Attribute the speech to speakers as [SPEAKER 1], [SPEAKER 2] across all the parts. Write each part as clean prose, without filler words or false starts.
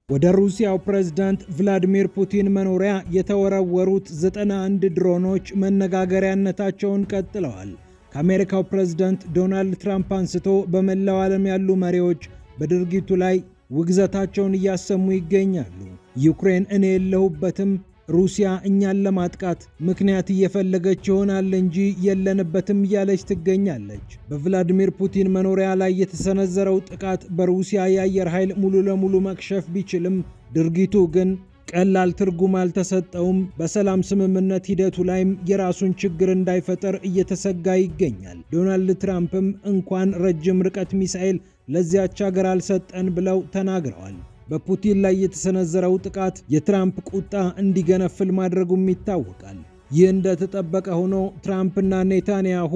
[SPEAKER 1] ወደ ሩሲያው ፕሬዝዳንት ቭላዲሚር ፑቲን መኖሪያ የተወረወሩት 91 ድሮኖች መነጋገሪያነታቸውን ቀጥለዋል። ከአሜሪካው ፕሬዝዳንት ዶናልድ ትራምፕ አንስቶ በመላው ዓለም ያሉ መሪዎች በድርጊቱ ላይ ውግዘታቸውን እያሰሙ ይገኛሉ። ዩክሬን እኔ የለሁበትም፣ ሩሲያ እኛን ለማጥቃት ምክንያት እየፈለገች ይሆናል እንጂ የለንበትም እያለች ትገኛለች። በቭላዲሚር ፑቲን መኖሪያ ላይ የተሰነዘረው ጥቃት በሩሲያ የአየር ኃይል ሙሉ ለሙሉ መክሸፍ ቢችልም ድርጊቱ ግን ቀላል ትርጉም አልተሰጠውም። በሰላም ስምምነት ሂደቱ ላይም የራሱን ችግር እንዳይፈጠር እየተሰጋ ይገኛል። ዶናልድ ትራምፕም እንኳን ረጅም ርቀት ሚሳኤል ለዚያች ሀገር አልሰጠን ብለው ተናግረዋል። በፑቲን ላይ የተሰነዘረው ጥቃት የትራምፕ ቁጣ እንዲገነፍል ማድረጉም ይታወቃል። ይህ እንደተጠበቀ ሆኖ ትራምፕና ኔታንያሁ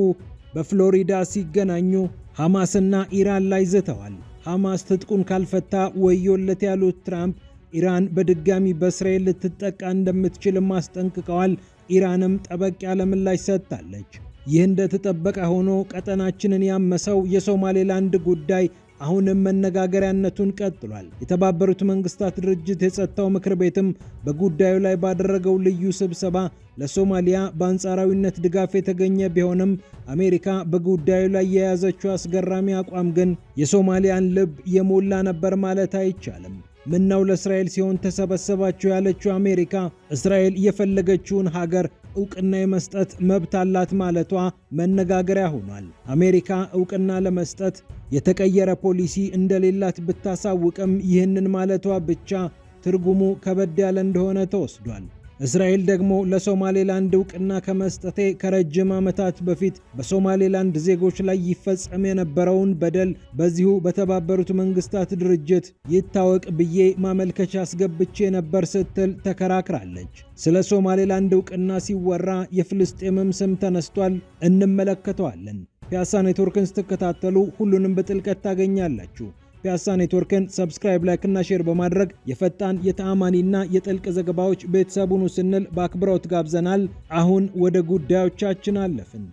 [SPEAKER 1] በፍሎሪዳ ሲገናኙ ሐማስና ኢራን ላይ ዝተዋል። ሐማስ ትጥቁን ካልፈታ ወዮለት ያሉት ትራምፕ ኢራን በድጋሚ በእስራኤል ልትጠቃ እንደምትችልም አስጠንቅቀዋል። ኢራንም ጠበቅ ያለ ምላሽ ሰጥታለች። ይህ እንደተጠበቀ ሆኖ ቀጠናችንን ያመሰው የሶማሌላንድ ጉዳይ አሁንም መነጋገሪያነቱን ቀጥሏል። የተባበሩት መንግስታት ድርጅት የጸጥታው ምክር ቤትም በጉዳዩ ላይ ባደረገው ልዩ ስብሰባ ለሶማሊያ በአንጻራዊነት ድጋፍ የተገኘ ቢሆንም አሜሪካ በጉዳዩ ላይ የያዘችው አስገራሚ አቋም ግን የሶማሊያን ልብ የሞላ ነበር ማለት አይቻልም። ምነው ለእስራኤል ሲሆን ተሰበሰባችሁ ያለችው አሜሪካ እስራኤል የፈለገችውን ሀገር ዕውቅና የመስጠት መብት አላት ማለቷ መነጋገሪያ ሆኗል። አሜሪካ ዕውቅና ለመስጠት የተቀየረ ፖሊሲ እንደሌላት ብታሳውቅም ይህንን ማለቷ ብቻ ትርጉሙ ከበድ ያለ እንደሆነ ተወስዷል። እስራኤል ደግሞ ለሶማሌላንድ ዕውቅና ከመስጠቴ ከረጅም ዓመታት በፊት በሶማሌላንድ ዜጎች ላይ ይፈጸም የነበረውን በደል በዚሁ በተባበሩት መንግስታት ድርጅት ይታወቅ ብዬ ማመልከቻ አስገብቼ ነበር ስትል ተከራክራለች። ስለ ሶማሌላንድ ዕውቅና ሲወራ የፍልስጤምም ስም ተነስቷል። እንመለከተዋለን። ፒያሳ ኔትወርክን ስትከታተሉ ሁሉንም በጥልቀት ታገኛላችሁ። ፒያሳ ኔትወርክን ሰብስክራይብ፣ ላይክ እና ሼር በማድረግ የፈጣን የተአማኒና የጥልቅ ዘገባዎች ቤተሰቡን ስንል በአክብሮት ጋብዘናል። አሁን ወደ ጉዳዮቻችን አለፍን።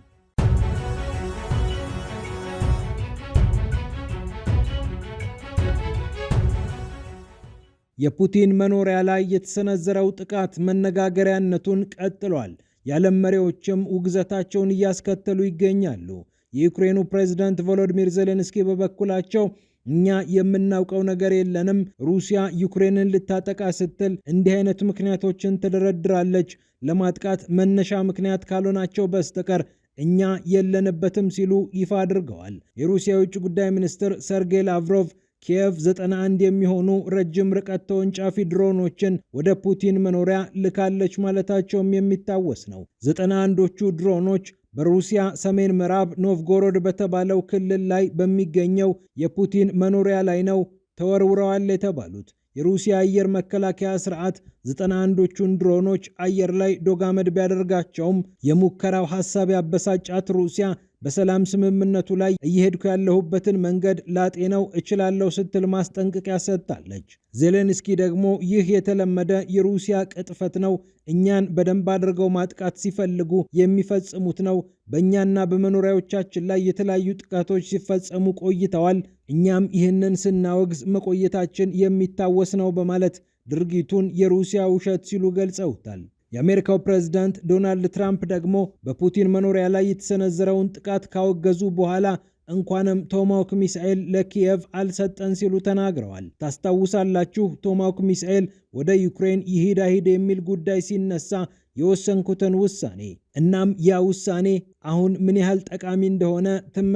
[SPEAKER 1] የፑቲን መኖሪያ ላይ የተሰነዘረው ጥቃት መነጋገሪያነቱን ቀጥሏል። የዓለም መሪዎችም ውግዘታቸውን እያስከተሉ ይገኛሉ። የዩክሬኑ ፕሬዝዳንት ቮሎዲሚር ዜሌንስኪ በበኩላቸው እኛ የምናውቀው ነገር የለንም፣ ሩሲያ ዩክሬንን ልታጠቃ ስትል እንዲህ አይነት ምክንያቶችን ትደረድራለች፣ ለማጥቃት መነሻ ምክንያት ካልሆናቸው በስተቀር እኛ የለንበትም ሲሉ ይፋ አድርገዋል። የሩሲያ የውጭ ጉዳይ ሚኒስትር ሰርጌይ ላቭሮቭ ኪየቭ 91 የሚሆኑ ረጅም ርቀት ተወንጫፊ ድሮኖችን ወደ ፑቲን መኖሪያ ልካለች ማለታቸውም የሚታወስ ነው። 91ዎቹ ድሮኖች በሩሲያ ሰሜን ምዕራብ ኖቭጎሮድ በተባለው ክልል ላይ በሚገኘው የፑቲን መኖሪያ ላይ ነው ተወርውረዋል የተባሉት። የሩሲያ አየር መከላከያ ስርዓት 91ዎቹን ድሮኖች አየር ላይ ዶጋመድ ቢያደርጋቸውም የሙከራው ሐሳብ ያበሳጫት ሩሲያ በሰላም ስምምነቱ ላይ እየሄድኩ ያለሁበትን መንገድ ላጤነው እችላለሁ ስትል ማስጠንቀቂያ ሰጥታለች። ዜሌንስኪ ደግሞ ይህ የተለመደ የሩሲያ ቅጥፈት ነው፣ እኛን በደንብ አድርገው ማጥቃት ሲፈልጉ የሚፈጽሙት ነው፣ በእኛና በመኖሪያዎቻችን ላይ የተለያዩ ጥቃቶች ሲፈጸሙ ቆይተዋል፣ እኛም ይህንን ስናወግዝ መቆየታችን የሚታወስ ነው በማለት ድርጊቱን የሩሲያ ውሸት ሲሉ ገልጸውታል። የአሜሪካው ፕሬዝዳንት ዶናልድ ትራምፕ ደግሞ በፑቲን መኖሪያ ላይ የተሰነዘረውን ጥቃት ካወገዙ በኋላ እንኳንም ቶማሃውክ ሚሳኤል ለኪየቭ አልሰጠን ሲሉ ተናግረዋል። ታስታውሳላችሁ፣ ቶማሃውክ ሚሳኤል ወደ ዩክሬን ይሂድ አይሂድ የሚል ጉዳይ ሲነሳ የወሰንኩትን ውሳኔ፣ እናም ያ ውሳኔ አሁን ምን ያህል ጠቃሚ እንደሆነ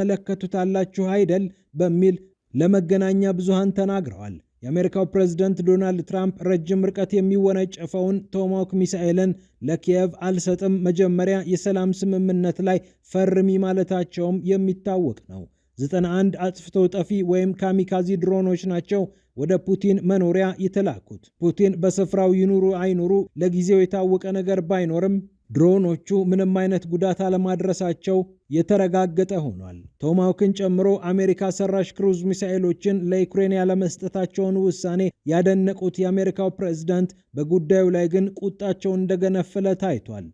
[SPEAKER 1] ትመለከቱታላችሁ አይደል በሚል ለመገናኛ ብዙሃን ተናግረዋል። የአሜሪካው ፕሬዝዳንት ዶናልድ ትራምፕ ረጅም ርቀት የሚወነጨፈውን ቶማሃውክ ሚሳኤልን ለኪየቭ አልሰጥም፣ መጀመሪያ የሰላም ስምምነት ላይ ፈርሚ ማለታቸውም የሚታወቅ ነው። 91 አጥፍቶ ጠፊ ወይም ካሚካዚ ድሮኖች ናቸው ወደ ፑቲን መኖሪያ የተላኩት። ፑቲን በስፍራው ይኑሩ አይኑሩ ለጊዜው የታወቀ ነገር ባይኖርም ድሮኖቹ ምንም አይነት ጉዳት አለማድረሳቸው የተረጋገጠ ሆኗል። ቶማሃውክን ጨምሮ አሜሪካ ሰራሽ ክሩዝ ሚሳኤሎችን ለዩክሬን ያለመስጠታቸውን ውሳኔ ያደነቁት የአሜሪካው ፕሬዝዳንት በጉዳዩ ላይ ግን ቁጣቸው እንደገነፈለ ታይቷል።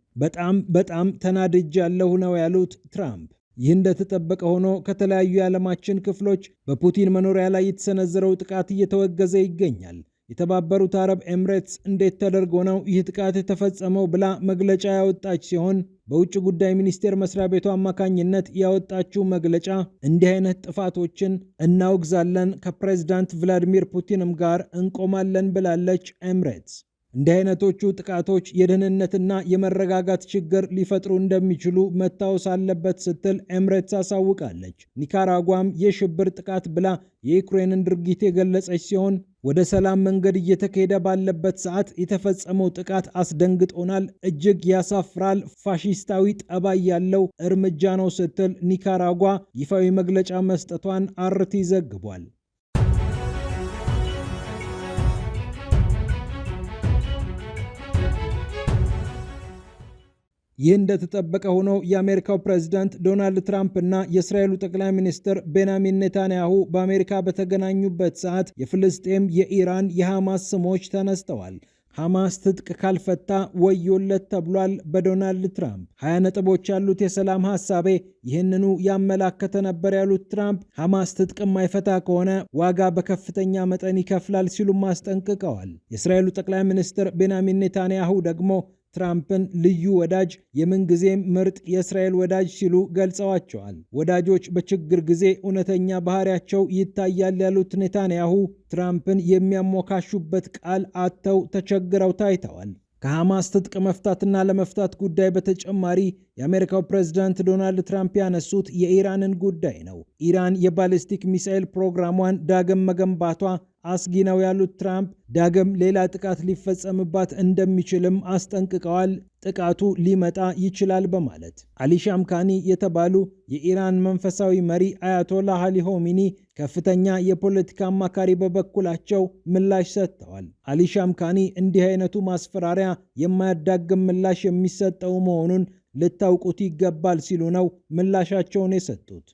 [SPEAKER 1] በጣም ተናድጃለሁ ነው ያሉት ትራምፕ። ይህ እንደተጠበቀ ሆኖ ከተለያዩ የዓለማችን ክፍሎች በፑቲን መኖሪያ ላይ የተሰነዘረው ጥቃት እየተወገዘ ይገኛል። የተባበሩት አረብ ኤምሬትስ እንዴት ተደርጎ ነው ይህ ጥቃት የተፈጸመው ብላ መግለጫ ያወጣች ሲሆን በውጭ ጉዳይ ሚኒስቴር መስሪያ ቤቱ አማካኝነት ያወጣችው መግለጫ እንዲህ አይነት ጥፋቶችን እናወግዛለን፣ ከፕሬዝዳንት ቭላዲሚር ፑቲንም ጋር እንቆማለን ብላለች ኤምሬትስ። እንዲህ አይነቶቹ ጥቃቶች የደህንነትና የመረጋጋት ችግር ሊፈጥሩ እንደሚችሉ መታወስ አለበት ስትል ኤምሬትስ አሳውቃለች። ኒካራጓም የሽብር ጥቃት ብላ የዩክሬንን ድርጊት የገለጸች ሲሆን ወደ ሰላም መንገድ እየተካሄደ ባለበት ሰዓት የተፈጸመው ጥቃት አስደንግጦናል፣ እጅግ ያሳፍራል፣ ፋሺስታዊ ጠባይ ያለው እርምጃ ነው ስትል ኒካራጓ ይፋዊ መግለጫ መስጠቷን አርቲ ዘግቧል። ይህ እንደተጠበቀ ሆኖ የአሜሪካው ፕሬዝዳንት ዶናልድ ትራምፕ እና የእስራኤሉ ጠቅላይ ሚኒስትር ቤንያሚን ኔታንያሁ በአሜሪካ በተገናኙበት ሰዓት የፍልስጤም፣ የኢራን፣ የሐማስ ስሞች ተነስተዋል። ሐማስ ትጥቅ ካልፈታ ወዮለት ተብሏል በዶናልድ ትራምፕ። 20 ነጥቦች ያሉት የሰላም ሐሳቤ ይህንኑ ያመላከተ ነበር ያሉት ትራምፕ ሐማስ ትጥቅ የማይፈታ ከሆነ ዋጋ በከፍተኛ መጠን ይከፍላል ሲሉም አስጠንቅቀዋል። የእስራኤሉ ጠቅላይ ሚኒስትር ቤንያሚን ኔታንያሁ ደግሞ ትራምፕን ልዩ ወዳጅ፣ የምንጊዜም ምርጥ የእስራኤል ወዳጅ ሲሉ ገልጸዋቸዋል። ወዳጆች በችግር ጊዜ እውነተኛ ባህሪያቸው ይታያል ያሉት ኔታንያሁ ትራምፕን የሚያሞካሹበት ቃል አጥተው ተቸግረው ታይተዋል። ከሐማስ ትጥቅ መፍታትና ለመፍታት ጉዳይ በተጨማሪ የአሜሪካው ፕሬዝዳንት ዶናልድ ትራምፕ ያነሱት የኢራንን ጉዳይ ነው። ኢራን የባሊስቲክ ሚሳኤል ፕሮግራሟን ዳግም መገንባቷ አስጊ ነው ያሉት ትራምፕ ዳግም ሌላ ጥቃት ሊፈጸምባት እንደሚችልም አስጠንቅቀዋል። ጥቃቱ ሊመጣ ይችላል በማለት አሊ ሻምካኒ የተባሉ የኢራን መንፈሳዊ መሪ አያቶላ አሊ ሆሚኒ ከፍተኛ የፖለቲካ አማካሪ በበኩላቸው ምላሽ ሰጥተዋል። አሊ ሻምካኒ እንዲህ አይነቱ ማስፈራሪያ የማያዳግም ምላሽ የሚሰጠው መሆኑን ልታውቁት ይገባል ሲሉ ነው ምላሻቸውን የሰጡት።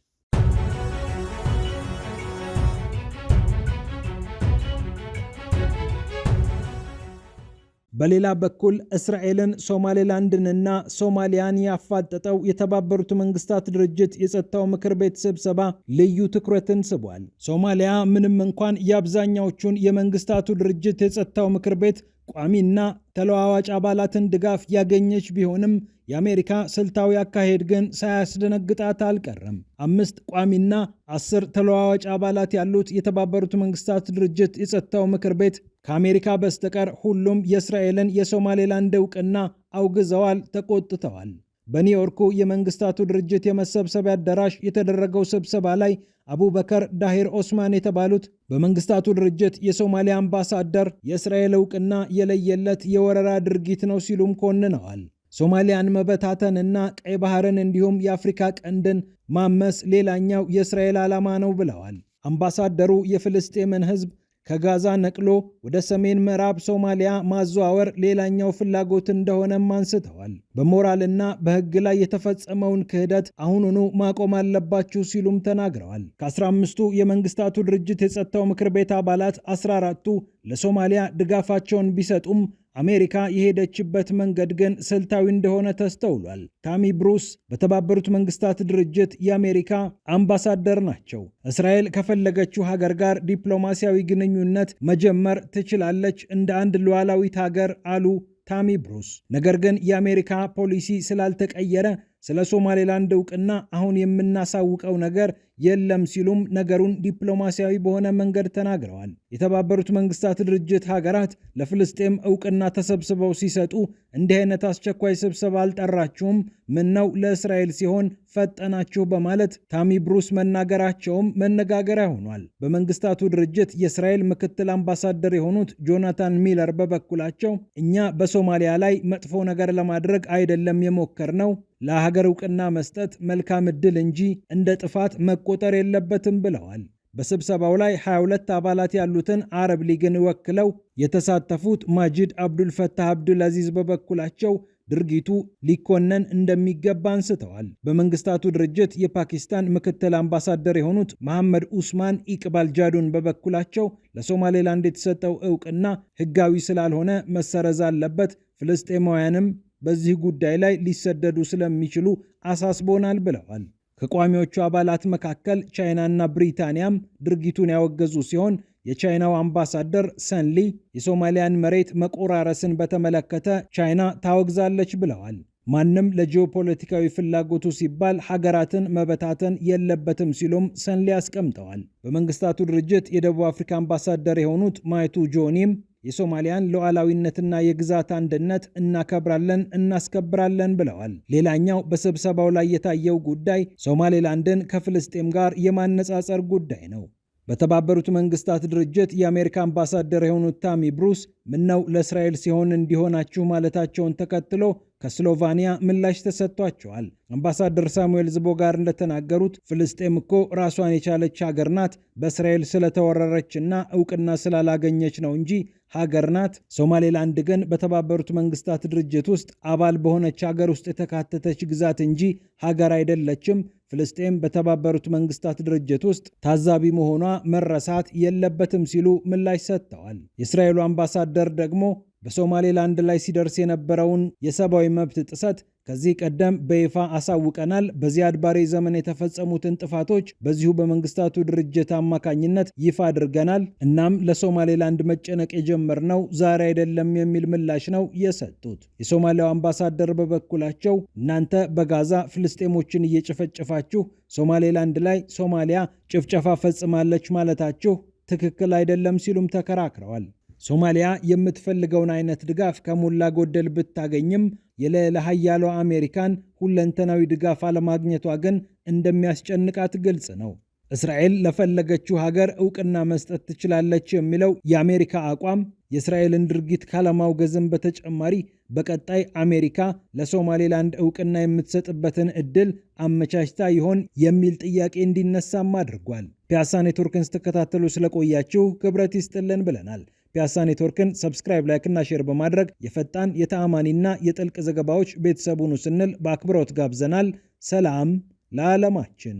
[SPEAKER 1] በሌላ በኩል እስራኤልን፣ ሶማሌላንድንና ሶማሊያን ያፋጠጠው የተባበሩት መንግስታት ድርጅት የጸጥታው ምክር ቤት ስብሰባ ልዩ ትኩረትን ስቧል። ሶማሊያ ምንም እንኳን የአብዛኛዎቹን የመንግስታቱ ድርጅት የጸጥታው ምክር ቤት ቋሚና ተለዋዋጭ አባላትን ድጋፍ ያገኘች ቢሆንም የአሜሪካ ስልታዊ አካሄድ ግን ሳያስደነግጣት አልቀረም። 5 ቋሚና 10 ተለዋዋጭ አባላት ያሉት የተባበሩት መንግስታት ድርጅት የጸጥታው ምክር ቤት ከአሜሪካ በስተቀር ሁሉም የእስራኤልን የሶማሌላንድ እውቅና አውግዘዋል፣ ተቆጥተዋል። በኒውዮርኩ የመንግስታቱ ድርጅት የመሰብሰቢያ አዳራሽ የተደረገው ስብሰባ ላይ አቡበከር ዳሂር ኦስማን የተባሉት በመንግስታቱ ድርጅት የሶማሊያ አምባሳደር የእስራኤል እውቅና የለየለት የወረራ ድርጊት ነው ሲሉም ኮንነዋል። ሶማሊያን መበታተንና ቀይ ባህርን እንዲሁም የአፍሪካ ቀንድን ማመስ ሌላኛው የእስራኤል ዓላማ ነው ብለዋል። አምባሳደሩ የፍልስጤምን ሕዝብ ከጋዛ ነቅሎ ወደ ሰሜን ምዕራብ ሶማሊያ ማዘዋወር ሌላኛው ፍላጎት እንደሆነም አንስተዋል። በሞራልና በሕግ ላይ የተፈጸመውን ክህደት አሁኑኑ ማቆም አለባችሁ ሲሉም ተናግረዋል። ከ15ቱ የመንግስታቱ ድርጅት የጸጥታው ምክር ቤት አባላት 14ቱ ለሶማሊያ ድጋፋቸውን ቢሰጡም አሜሪካ የሄደችበት መንገድ ግን ስልታዊ እንደሆነ ተስተውሏል። ታሚ ብሩስ በተባበሩት መንግስታት ድርጅት የአሜሪካ አምባሳደር ናቸው። እስራኤል ከፈለገችው ሀገር ጋር ዲፕሎማሲያዊ ግንኙነት መጀመር ትችላለች እንደ አንድ ሉዓላዊት ሀገር አሉ ታሚ ብሩስ። ነገር ግን የአሜሪካ ፖሊሲ ስላልተቀየረ ስለ ሶማሌላንድ እውቅና አሁን የምናሳውቀው ነገር የለም ሲሉም ነገሩን ዲፕሎማሲያዊ በሆነ መንገድ ተናግረዋል። የተባበሩት መንግስታት ድርጅት ሀገራት ለፍልስጤም እውቅና ተሰብስበው ሲሰጡ እንዲህ አይነት አስቸኳይ ስብሰባ አልጠራችሁም? ምነው ለእስራኤል ሲሆን ፈጠናችሁ? በማለት ታሚ ብሩስ መናገራቸውም መነጋገሪያ ሆኗል። በመንግስታቱ ድርጅት የእስራኤል ምክትል አምባሳደር የሆኑት ጆናታን ሚለር በበኩላቸው እኛ በሶማሊያ ላይ መጥፎ ነገር ለማድረግ አይደለም የሞከርነው፣ ለሀገር እውቅና መስጠት መልካም ዕድል እንጂ እንደ ጥፋት መቆጠር የለበትም ብለዋል። በስብሰባው ላይ 22 አባላት ያሉትን አረብ ሊግን ወክለው የተሳተፉት ማጂድ አብዱልፈታህ አብዱልአዚዝ በበኩላቸው ድርጊቱ ሊኮነን እንደሚገባ አንስተዋል። በመንግስታቱ ድርጅት የፓኪስታን ምክትል አምባሳደር የሆኑት መሐመድ ኡስማን ኢቅባል ጃዱን በበኩላቸው ለሶማሌላንድ የተሰጠው እውቅና ሕጋዊ ስላልሆነ መሰረዝ አለበት፣ ፍልስጤማውያንም በዚህ ጉዳይ ላይ ሊሰደዱ ስለሚችሉ አሳስቦናል ብለዋል። ከቋሚዎቹ አባላት መካከል ቻይናና ብሪታንያም ድርጊቱን ያወገዙ ሲሆን የቻይናው አምባሳደር ሰንሊ የሶማሊያን መሬት መቆራረስን በተመለከተ ቻይና ታወግዛለች ብለዋል። ማንም ለጂኦፖለቲካዊ ፍላጎቱ ሲባል ሀገራትን መበታተን የለበትም ሲሉም ሰንሊ አስቀምጠዋል። በመንግስታቱ ድርጅት የደቡብ አፍሪካ አምባሳደር የሆኑት ማይቱ ጆኒም የሶማሊያን ሉዓላዊነትና የግዛት አንድነት እናከብራለን፣ እናስከብራለን ብለዋል። ሌላኛው በስብሰባው ላይ የታየው ጉዳይ ሶማሌላንድን ከፍልስጤም ጋር የማነጻጸር ጉዳይ ነው። በተባበሩት መንግስታት ድርጅት የአሜሪካ አምባሳደር የሆኑት ታሚ ብሩስ ምነው ለእስራኤል ሲሆን እንዲሆናችሁ ማለታቸውን ተከትሎ ከስሎቫኒያ ምላሽ ተሰጥቷቸዋል። አምባሳደር ሳሙኤል ዝቦጋር እንደተናገሩት ፍልስጤም እኮ ራሷን የቻለች ሀገር ናት፣ በእስራኤል ስለተወረረችና እውቅና ስላላገኘች ነው እንጂ ሀገር ናት። ሶማሌላንድ ግን በተባበሩት መንግስታት ድርጅት ውስጥ አባል በሆነች ሀገር ውስጥ የተካተተች ግዛት እንጂ ሀገር አይደለችም። ፍልስጤም በተባበሩት መንግስታት ድርጅት ውስጥ ታዛቢ መሆኗ መረሳት የለበትም ሲሉ ምላሽ ሰጥተዋል። የእስራኤሉ አምባሳደር ደግሞ በሶማሌላንድ ላይ ሲደርስ የነበረውን የሰብአዊ መብት ጥሰት ከዚህ ቀደም በይፋ አሳውቀናል። በዚያድ ባሬ ዘመን የተፈጸሙትን ጥፋቶች በዚሁ በመንግስታቱ ድርጅት አማካኝነት ይፋ አድርገናል። እናም ለሶማሌላንድ መጨነቅ የጀመርነው ዛሬ አይደለም የሚል ምላሽ ነው የሰጡት። የሶማሊያው አምባሳደር በበኩላቸው እናንተ በጋዛ ፍልስጤሞችን እየጨፈጨፋችሁ ሶማሌላንድ ላይ ሶማሊያ ጭፍጨፋ ፈጽማለች ማለታችሁ ትክክል አይደለም ሲሉም ተከራክረዋል። ሶማሊያ የምትፈልገውን አይነት ድጋፍ ከሞላ ጎደል ብታገኝም የልዕለ ኃያሏ አሜሪካን ሁለንተናዊ ድጋፍ አለማግኘቷ ግን እንደሚያስጨንቃት ግልጽ ነው። እስራኤል ለፈለገችው ሀገር እውቅና መስጠት ትችላለች የሚለው የአሜሪካ አቋም የእስራኤልን ድርጊት ካለማውገዝም በተጨማሪ በቀጣይ አሜሪካ ለሶማሌላንድ እውቅና የምትሰጥበትን ዕድል አመቻችታ ይሆን የሚል ጥያቄ እንዲነሳም አድርጓል። ፒያሳ ኔትወርክን ስትከታተሉ ስለቆያችሁ ክብረት ይስጥልን ብለናል። ፒያሳ ኔትወርክን ሰብስክራይብ፣ ላይክ እና ሼር በማድረግ የፈጣን የተአማኒና የጥልቅ ዘገባዎች ቤተሰቡን ስንል በአክብሮት ጋብዘናል። ሰላም ለዓለማችን።